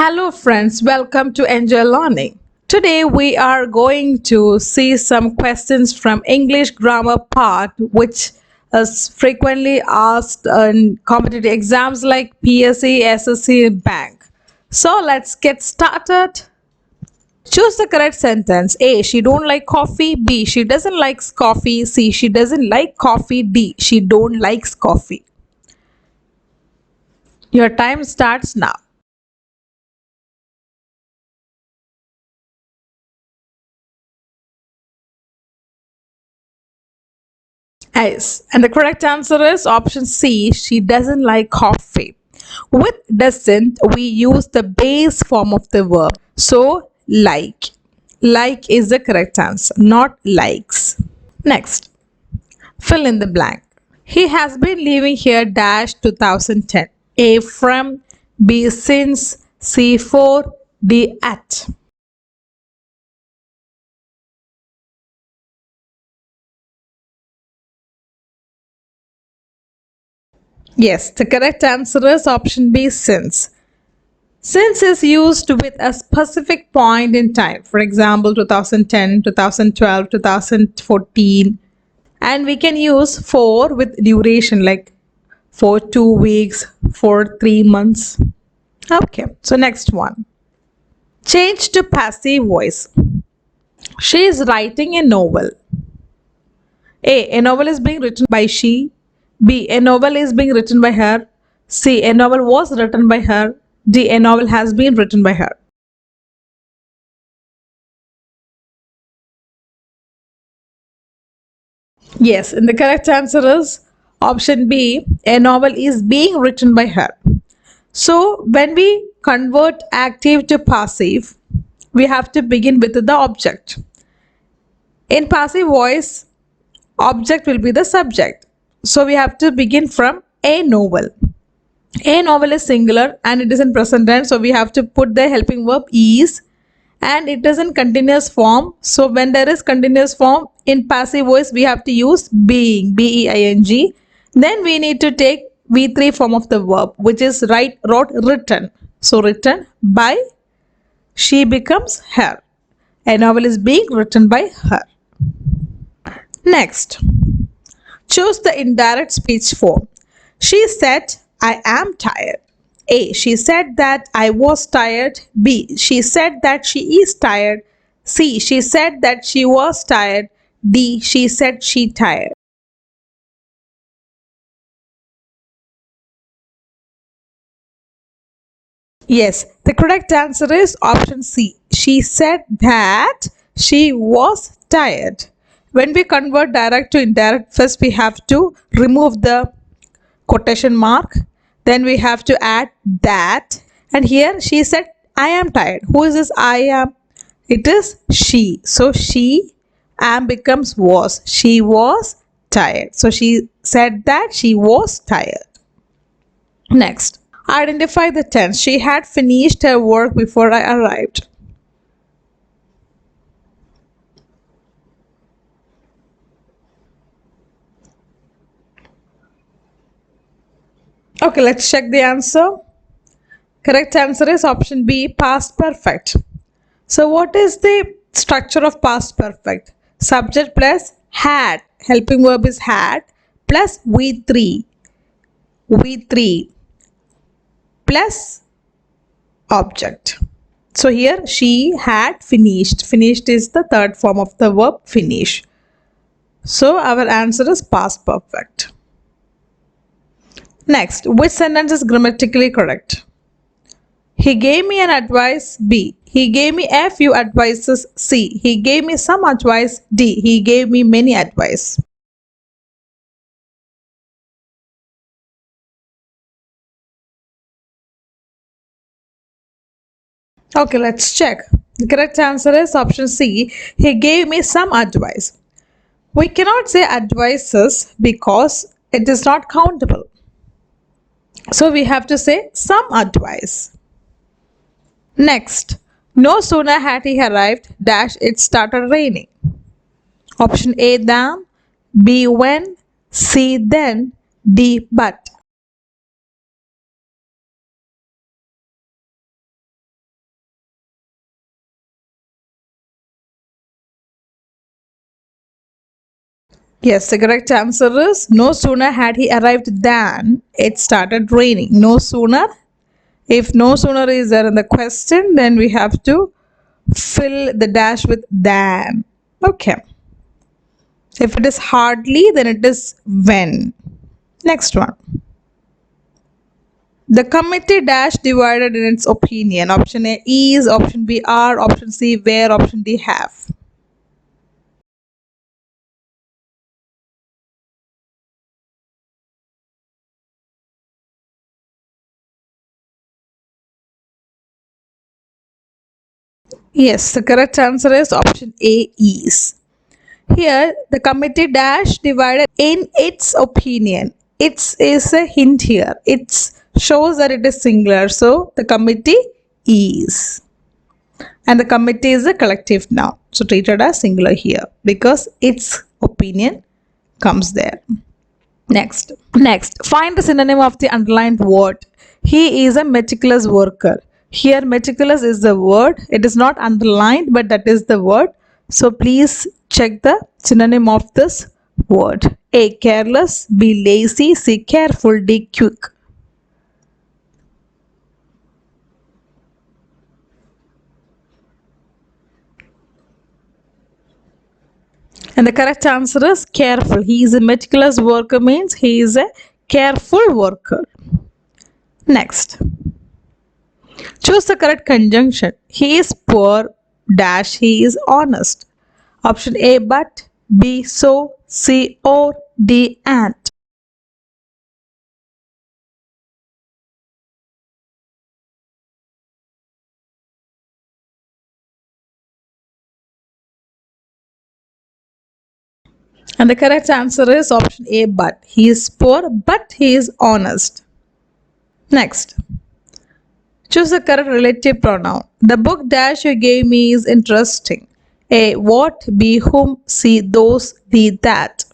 Hello friends, welcome to Enjoy Learning. Today we are going to see some questions from English grammar part which is frequently asked in competitive exams like PSC, SSC, bank. So let's get started. Choose the correct sentence. A. She don't like coffee. B. She doesn't like coffee. C. She doesn't like coffee. D. She don't likes coffee. Your time starts now. Yes, and the correct answer is option C. She doesn't like coffee. With doesn't, we use the base form of the verb. So, like. Like is the correct answer, not likes. Next, fill in the blank. He has been living here dash 2010. A from, B since, C for, D at. Yes, the correct answer is option B since. Since is used with a specific point in time, for example 2010, 2012, 2014, and we can use for with duration like for 2 weeks, for 3 months. Okay, so next one. Change to passive voice. She is writing a novel. A novel is being written by she. B, a novel is being written by her. C, a novel was written by her. D, a novel has been written by her. Yes, and the correct answer is option B. A novel is being written by her. So, when we convert active to passive, we have to begin with the object. In passive voice, object will be the subject. So, we have to begin from a novel. A novel is singular and it is in present tense, so we have to put the helping verb is, and it is in continuous form. So when there is continuous form in passive voice, we have to use being, B-E-I-N-G. Then we need to take V3 form of the verb, which is wrote, written. So written by, she becomes her. A novel is being written by her. Next, choose the indirect speech form. She said, I am tired. A. She said that I was tired. B. She said that she is tired. C. She said that she was tired. D. She said she tired. Yes, the correct answer is option C. She said that she was tired. When we convert direct to indirect, first we have to remove the quotation mark, then we have to add that, and here she said I am tired. Who is this I am? It is she. So she am becomes was. She was tired. So she said that she was tired. Next, identify the tense. She had finished her work before I arrived. Okay, let's check the answer. Correct answer is option B, past perfect. So what is the structure of past perfect? Subject plus had, helping verb is had, plus V3 plus object. So here she had finished. Finished is the third form of the verb finish. So our answer is past perfect. Next, which sentence is grammatically correct? He gave me an advice. B. He gave me a few advices. C. He gave me some advice. D. He gave me many advice. Okay, let's check. The correct answer is option C. He gave me some advice. We cannot say advices because it is not countable. So we have to say some advice. Next, no sooner had he arrived, dash it started raining. Option A, then, B, when, C, then, D, but. Yes, the correct answer is no sooner had he arrived than it started raining. No sooner. If no sooner is there in the question, then we have to fill the dash with than. Okay. If it is hardly, then it is when. Next one. The committee dash divided in its opinion. Option A is, option B are, option C where, option D have. Yes, the correct answer is option A is. Here, the committee dash divided in its opinion. It's is a hint here. It shows that it is singular. So the committee is. And the committee is a collective noun. So treated as singular here because its opinion comes there. Next, find the synonym of the underlined word. He is a meticulous worker. Here, meticulous is the word. It is not underlined, but that is the word. So please check the synonym of this word. A. Careless. B. Lazy. C. Careful. D. Quick. And the correct answer is careful. He is a meticulous worker means he is a careful worker. Next. Choose the correct conjunction. He is poor dash he is honest. Option A but, B so, C or, D and. And the correct answer is option A but. He is poor but he is honest. Next. Choose the correct relative pronoun. The book dash you gave me is interesting. A. What? B. Whom? C. Those. D. That.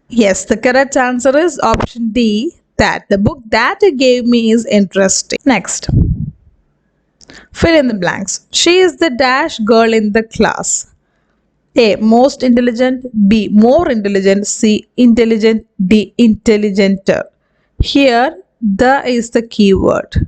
Yes, the correct answer is option D. That. The book that you gave me is interesting. Next. Fill in the blanks. She is the dash girl in the class. A. Most intelligent. B. More intelligent. C. Intelligent. D. Intelligenter. Here, the is the key word.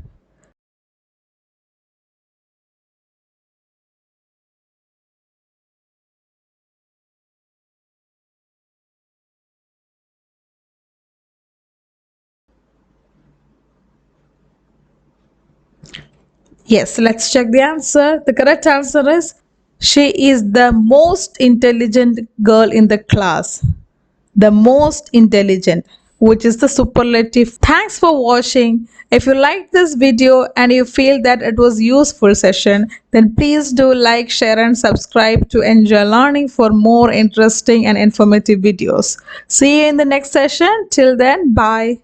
Yes, let's check the answer. The correct answer is she is the most intelligent girl in the class. The most intelligent, which is the superlative. Thanks for watching. If you liked this video and you feel that it was useful session, then please do like, share and subscribe to enjoy learning for more interesting and informative videos. See you in the next session. Till then, bye.